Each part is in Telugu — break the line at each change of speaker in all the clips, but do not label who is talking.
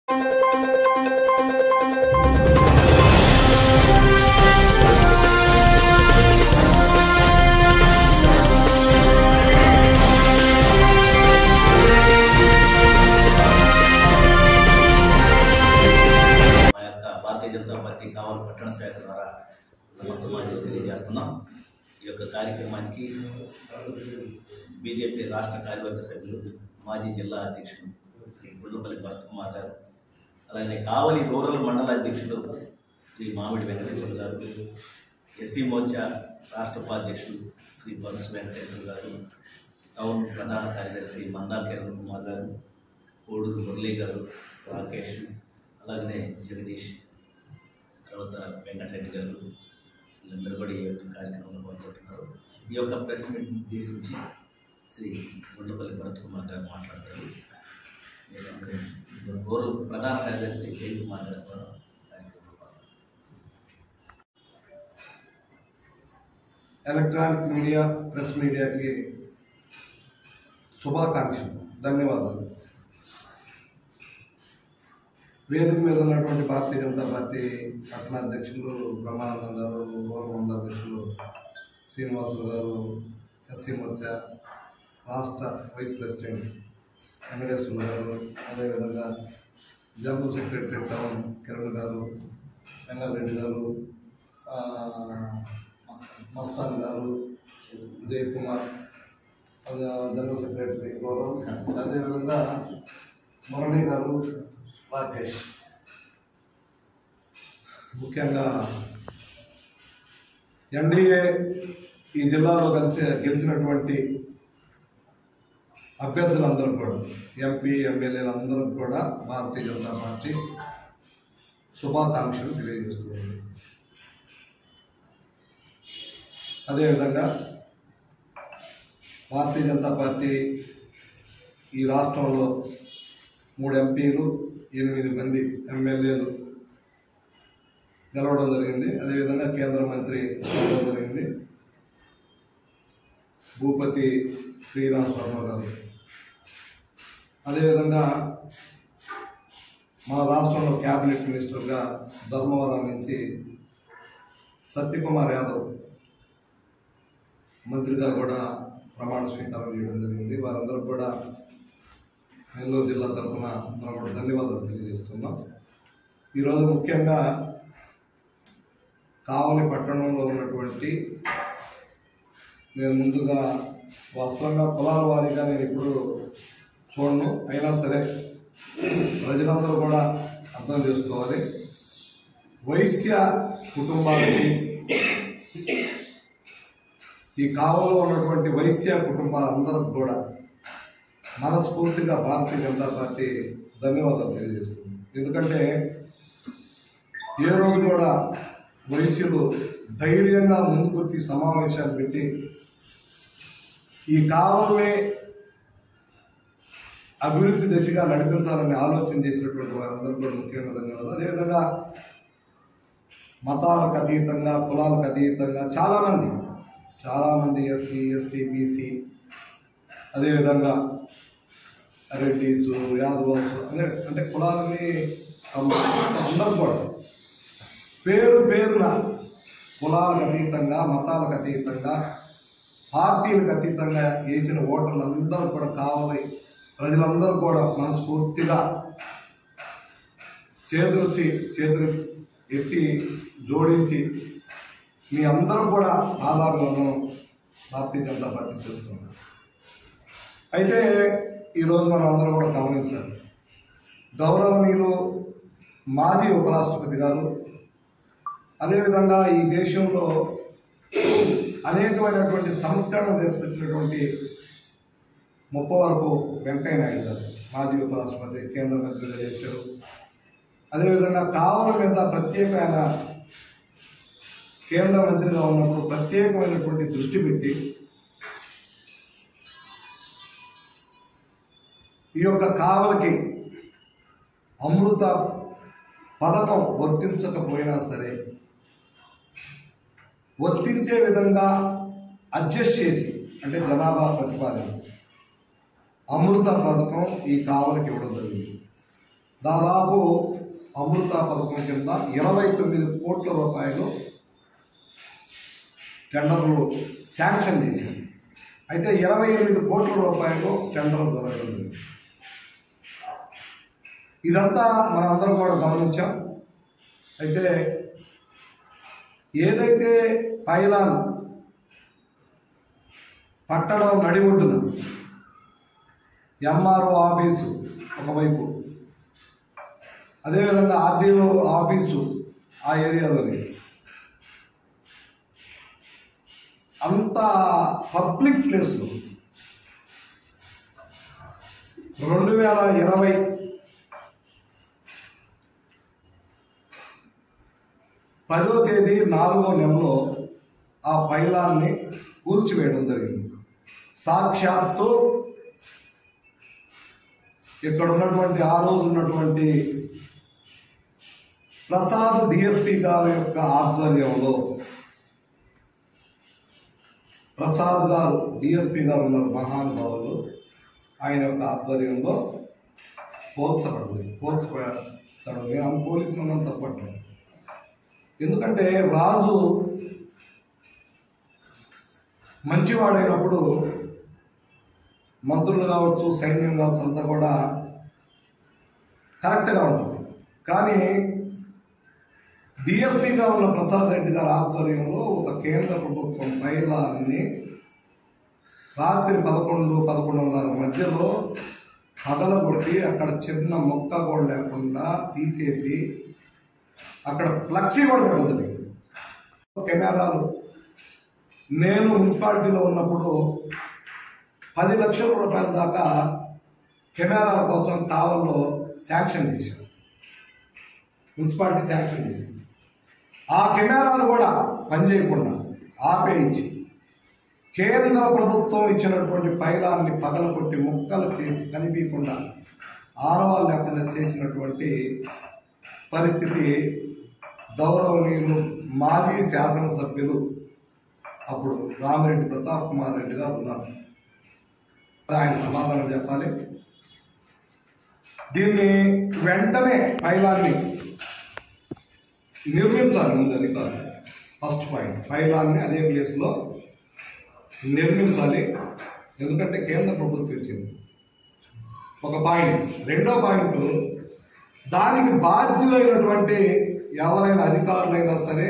భారతీయ జనతా పార్టీ కావలి పట్టణ శాఖ ద్వారా సమాజం తెలియజేస్తున్నాం. ఈ యొక్క కార్యక్రమానికి బీజేపీ రాష్ట్ర కార్యవర్గ సభ్యులు, మాజీ జిల్లా అధ్యక్షులు శ్రీ గుళ్ళపల్లి భరత్ కుమార్ గారు, అలాగే కావలి రూరల్ మండల అధ్యక్షులు శ్రీ మామిడి వెంకటేశ్వర గారు, ఎస్సీ మోర్చా రాష్ట్ర ఉపాధ్యక్షులు శ్రీ పరుసు వెంకటేశ్వర గారు, టౌన్ ప్రధాన కార్యదర్శి మందా కిరణ్ కుమార్ గారు, కోడూరు మురళీ గారు, రాకేష్, అలాగనే జగదీష్, తర్వాత వెంకటరెడ్డి గారు, వీళ్ళందరూ కూడా ఈ యొక్క కార్యక్రమంలో పాల్గొంటున్నారు. ఈ యొక్క ప్రెస్ మీట్ ఉద్దేశించి శ్రీ గుండపల్లి భరత్ కుమార్ గారు మాట్లాడతారు. గౌరవ ప్రధాన కార్యదర్శి జై కుమార్ గారు కూడా కార్యక్రమంలో
ఎలక్ట్రానిక్ మీడియా, ప్రెస్ మీడియాకి శుభాకాంక్షలు, ధన్యవాదాలు. వేదిక మీద ఉన్నటువంటి భారతీయ జనతా పార్టీ పట్టణ అధ్యక్షులు బ్రహ్మానందం గారు, రూరల్ మండల అధ్యక్షులు శ్రీనివాసులు గారు, ఎస్సీ మోర్చా రాష్ట్ర వైస్ ప్రెసిడెంట్ వెంకటేశ్వర గారు, అదేవిధంగా జనరల్ సెక్రటరీ టౌన్ కిరణ్ గారు, వెంకటరెడ్డి గారు, మస్తాన్ గారు, జై కుమార్ జనరల్ సెక్రటరీ రూరల్, అదేవిధంగా మురళీ గారు, రాకేష్, ముఖ్యంగా ఎన్డీఏ ఈ జిల్లాలో గెలిచినటువంటి అభ్యర్థులందరూ కూడా, ఎంపీ ఎమ్మెల్యేలందరూ కూడా భారతీయ జనతా పార్టీ శుభాకాంక్షలు తెలియజేస్తుంది. అదేవిధంగా భారతీయ జనతా పార్టీ ఈ రాష్ట్రంలో 3 ఎంపీలు, 8 మంది ఎమ్మెల్యేలు గెలవడం జరిగింది. అదేవిధంగా కేంద్ర మంత్రి గెలవడం జరిగింది, భూపతి శ్రీనివాస్ వర్మ గారు. అదేవిధంగా మన రాష్ట్రంలో క్యాబినెట్ మినిస్టర్గా ధర్మవరం నుంచి సత్యకుమార్ యాదవ్ మంత్రిగా కూడా ప్రమాణ స్వీకారం చేయడం జరిగింది. వారందరూ కూడా నెల్లూరు జిల్లా తరఫున మనం కూడా ధన్యవాదాలు తెలియజేస్తున్నాం. ఈరోజు ముఖ్యంగా కావలి పట్టణంలో ఉన్నటువంటి, నేను ముందుగా వాస్తవంగా కులాల వారీగా నేను ఇప్పుడు చూడను, అయినా సరే ప్రజలందరూ కూడా అర్థం చేసుకోవాలి. వైశ్య కుటుంబాలకి, ఈ కావలిలో ఉన్నటువంటి వైశ్య కుటుంబాలందరూ కూడా మనస్ఫూర్తిగా భారతీయ జనతా పార్టీ ధన్యవాదాలు తెలియజేస్తుంది. ఎందుకంటే ఏ రోజు కూడా వైశ్యులు ధైర్యంగా ముందుకొచ్చి సమావేశాలు పెట్టి ఈ కావలిని అభివృద్ధి దిశగా నడిపించాలని ఆలోచన చేసినటువంటి వారందరూ కూడా ముఖ్యంగా ధన్యవాదాలు. అదేవిధంగా మతాలకు అతీతంగా, కులాలకు అతీతంగా చాలామంది ఎస్సీ, ఎస్టీ, బీసీ, అదేవిధంగా రెడ్డిసు, యాదవాసు, అంటే కులాలని అందరూ కూడా పేరున కులాలకు అతీతంగా, మతాలకు అతీతంగా, పార్టీలకు అతీతంగా వేసిన ఓటర్లందరూ కూడా కావాలి. ప్రజలందరూ కూడా మనస్ఫూర్తిగా చేతులు ఎత్తి జోడించి మీ అందరూ కూడా ఆధారవందనం భారతీయ జనతా పార్టీ చేస్తున్నారు. అయితే ఈరోజు మనం అందరం కూడా గమనించాలి, గౌరవనీయులు మాజీ ఉపరాష్ట్రపతి గారు, అదేవిధంగా ఈ దేశంలో అనేకమైనటువంటి సంస్కరణలు తీసుకొచ్చినటువంటి ముప్పవరపు వెంకయ్య నాయుడు గారు, మాజీ ఉపరాష్ట్రపతి, కేంద్ర మంత్రిగా చేశారు. అదేవిధంగా కావలి మీద ప్రత్యేకమైన కేంద్ర మంత్రిగా ఉన్నప్పుడు ప్రత్యేకమైనటువంటి దృష్టి పెట్టి ఈ యొక్క కావలికి అమృత పథకం వర్తించకపోయినా సరే వర్తించే విధంగా అడ్జస్ట్ చేసి, అంటే జనాభా ప్రతిపాదన అమృత పథకం ఈ కావలికి ఇవ్వడం జరిగింది. దాదాపు అమృత పథకం కింద 29 కోట్ల రూపాయలు టెండర్లు శాంక్షన్ చేశారు. అయితే 28 కోట్ల రూపాయలు టెండర్లు జరగలేదు. ఇదంతా మనందరం కూడా గమనించాం. అయితే ఏదైతే పైలాన్ పట్టడం నడి ఒడ్డున ఎంఆర్ఓ ఆఫీసు ఒకవైపు, అదేవిధంగా ఆర్డీఓ ఆఫీసు ఆ ఏరియాలోని అంత పబ్లిక్ ప్లేస్లో 2020 10వ తేదీ 4వ నెలలో ఆ పైలాన్ని కూల్చివేయడం జరిగింది. సాక్షాత్తు ఇక్కడ ఉన్నటువంటి ఆ రోజు ఉన్నటువంటి ప్రసాద్ డిఎస్పి గారి యొక్క ఆధ్వర్యంలో, ప్రసాద్ గారు డిఎస్పి గారు ఉన్నారు మహానుభావులు, ఆయన యొక్క ఆధ్వర్యంలో పోల్చబడదు. నేను పోలీసులను తప్పట్లేదు. ఎందుకంటే రాజు మంచివాడైనప్పుడు మంత్రులు కావచ్చు, సైన్యం కావచ్చు, అంతా కూడా కరెక్ట్గా ఉంటుంది. కానీ డిఎస్పీగా ఉన్న ప్రసాద్ రెడ్డి గారి ఆధ్వర్యంలో ఒక కేంద్ర ప్రభుత్వం పైలాన్ని రాత్రి 11-11:30 మధ్యలో పగలగొట్టి అక్కడ చిన్న మొక్క కూడా లేకుండా తీసేసి అక్కడ ఫ్లెక్సీ కూడా పెట్టడం జరిగింది. కెమెరాలు నేను మున్సిపాలిటీలో ఉన్నప్పుడు 10 లక్షల రూపాయల దాకా కెమెరాల కోసం కావల్లో శాంక్షన్ చేశాను. మున్సిపాలిటీ శాంక్షన్ చేసింది. ఆ కెమెరాలు కూడా పనిచేయకుండా ఆపేయించి కేంద్ర ప్రభుత్వం ఇచ్చినటువంటి పైలాన్ని పగలగొట్టి ముక్కలు చేసి కనిపించకుండా ఆనవాళ్ళు లేకుండా చేసినటువంటి పరిస్థితి గౌరవనీయులు మాజీ శాసనసభ్యులు అప్పుడు రామిరెడ్డి ప్రతాప్ కుమార్ రెడ్డి గారు ఉన్నారు. ఆయన సమాధానం చెప్పాలి. దీన్ని వెంటనే పైలాన్ని నిర్మించాలి. ముందు అధికారులు ఫస్ట్ పాయింట్, పైలాన్ని అదే ప్లేస్లో నిర్మించాలి. ఎందుకంటే కేంద్ర ప్రభుత్వం ఇచ్చింది ఒక పాయింట్. రెండో పాయింట్, దానికి బాధ్యులైనటువంటి ఎవరైనా అధికారులైనా సరే,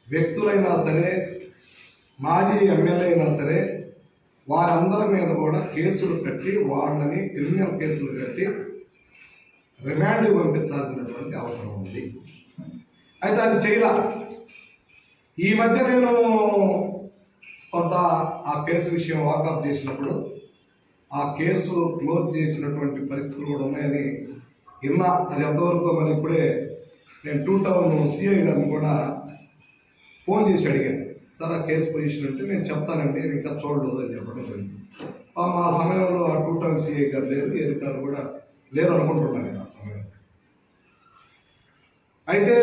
వ్యక్తులైనా సరే, మాజీ ఎమ్మెల్యే అయినా సరే, వారందరి మీద కూడా కేసులు కట్టి వాళ్ళని క్రిమినల్ కేసులు కట్టి రిమాండ్కి పంపించాల్సినటువంటి అవసరం ఉంది. అయితే అది చేయలా. ఈ మధ్య నేను కొంత ఆ కేసు విషయం వాకప్ చేసినప్పుడు ఆ కేసు క్లోజ్ చేసినటువంటి పరిస్థితులు కూడా ఉన్నాయని విన్నా. అది ఎంతవరకు మరి ఇప్పుడే నేను 2 టౌన్ సిఐ గారిని కూడా ఫోన్ చేసి అడిగాను, సార్ ఆ కేసు పొజిషన్ అంటే నేను చెప్తానండి, నేను ఇంకా చూడలేదు అని చెప్పడం జరిగింది. మా సమయంలో ఆ 2 టౌన్ సిఐ గారు లేరు, ఏ అధికారులు కూడా లేరు అనుకుంటున్నాను ఆ సమయంలో. అయితే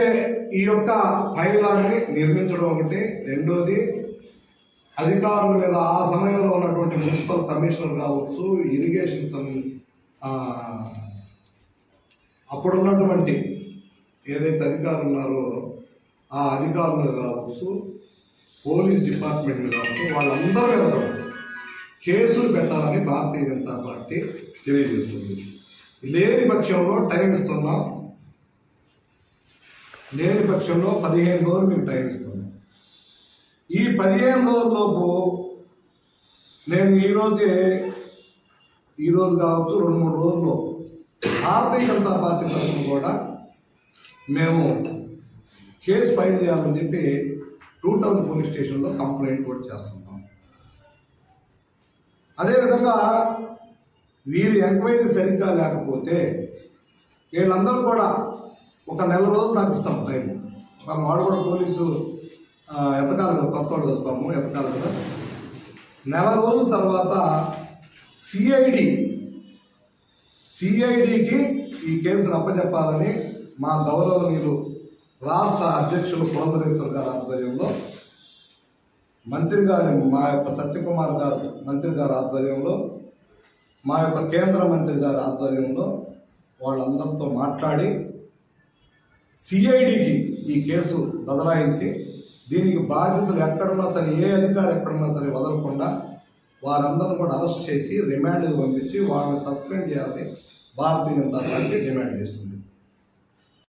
ఈ యొక్క పైలాన్ని నిర్మించడం ఒకటి. రెండోది, అధికారుల మీద ఆ సమయంలో ఉన్నటువంటి మున్సిపల్ కమిషనర్ కావచ్చు, ఇరిగేషన్ అప్పుడున్నటువంటి ఏదైతే అధికారులు ఉన్నారో ఆ అధికారులు కావచ్చు, పోలీస్ డిపార్ట్మెంట్లు కావచ్చు, వాళ్ళందరి మీద కూడా కేసులు పెట్టాలని భారతీయ జనతా పార్టీ తెలియజేస్తుంది. లేని పక్షంలో టైం ఇస్తున్నాం, లేని పక్షంలో 15 రోజులు మీకు టైం ఇస్తున్నాం. ఈ 15 రోజుల్లోపు నేను ఈరోజు కావచ్చు 2-3 రోజుల్లో భారతీయ జనతా పార్టీ తరఫున కూడా మేము కేసు ఫైల్ చేయాలని చెప్పి 2 టౌన్ పోలీస్ స్టేషన్లో కంప్లైంట్ కూడా చేస్తున్నాం. అదేవిధంగా వీరి ఎంక్వైరీ సరిగ్గా లేకపోతే వీళ్ళందరూ కూడా ఒక నెల రోజులు నాకు ఇస్తాం టైం. వాడు కూడా పోలీసు ఎతకాలి కదా, కొత్త వాడు కలుపుతాము, ఎతకాలి కదా. నెల రోజుల తర్వాత సిఐడికి ఈ కేసును అప్పచెప్పాలని మా గౌరవనీయులు రాష్ట్ర అధ్యక్షులు పురంధరేశ్వర్ గారి ఆధ్వర్యంలో, మంత్రి గారి మా యొక్క సత్యకుమార్ గారు మంత్రి గారి ఆధ్వర్యంలో, మా యొక్క కేంద్ర మంత్రి గారి ఆధ్వర్యంలో వాళ్ళందరితో మాట్లాడి సిఐడికి ఈ కేసు బదలాయించి దీనికి బాధ్యతలు ఎక్కడున్నా సరే, ఏ అధికారి ఎక్కడున్నా సరే వదలకుండా వారందరిని కూడా అరెస్ట్ చేసి రిమాండ్కి పంపించి వాళ్ళని సస్పెండ్ చేయాలని భారతీయ జనతా పార్టీ డిమాండ్ చేస్తుంది.